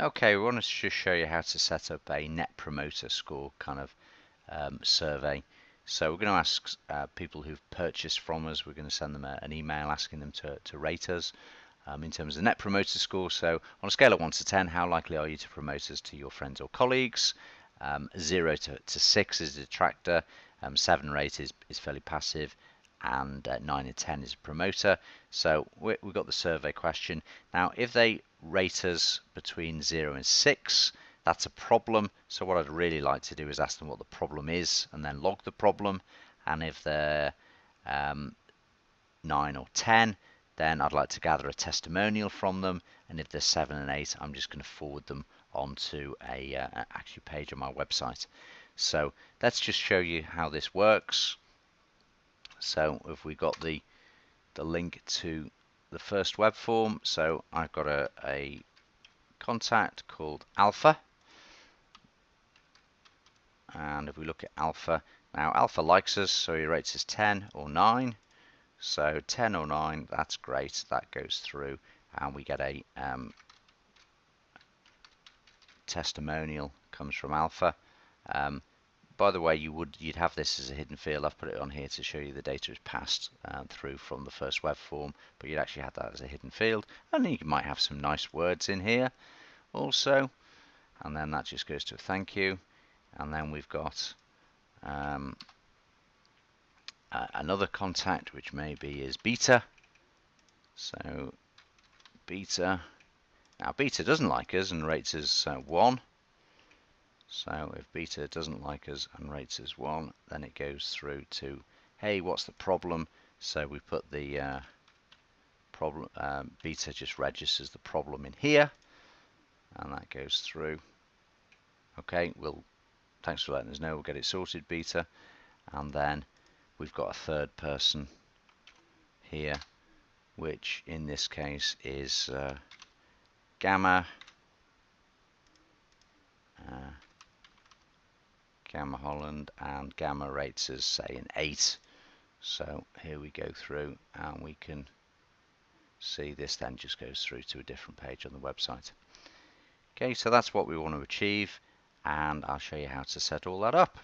Okay, we want to just show you how to set up a Net Promoter Score kind of survey. So we're going to ask people who've purchased from us, we're going to send them an email asking them to rate us in terms of Net Promoter Score. So on a scale of 1 to 10, how likely are you to promote us to your friends or colleagues? 0 to 6 is a detractor, 7 rate is fairly passive, and 9 and 10 is a promoter. So we've got the survey question. Now, if they rate us between 0 and 6, that's a problem. So what I'd really like to do is ask them what the problem is and then log the problem. And if they're 9 or 10, then I'd like to gather a testimonial from them. And if they're 7 and 8, I'm just going to forward them onto a actual page on my website. So let's just show you how this works. So if we got the link to the first web form, so I've got a contact called Alpha, and if we look at Alpha, now Alpha likes us, so he rates us 10 or 9. So 10 or 9, that's great, that goes through, and we get a testimonial comes from Alpha. By the way, you'd have this as a hidden field. I've put it on here to show you the data is passed through from the first web form, but you'd actually have that as a hidden field. And then you might have some nice words in here also, and then that just goes to a thank you. And then we've got another contact, which maybe is Beta. So Beta. Now Beta doesn't like us and rates us 1. So if Beta doesn't like us and rates us 1, then it goes through to, hey, what's the problem? So we put the problem, Beta just registers the problem in here, and that goes through. Okay, thanks for letting us know, we'll get it sorted, Beta. And then we've got a third person here, which in this case is Gamma. Gamma Holland, and Gamma rates us, say, an 8. So here we go through, and we can see this then just goes through to a different page on the website. Okay, so that's what we want to achieve, and I'll show you how to set all that up.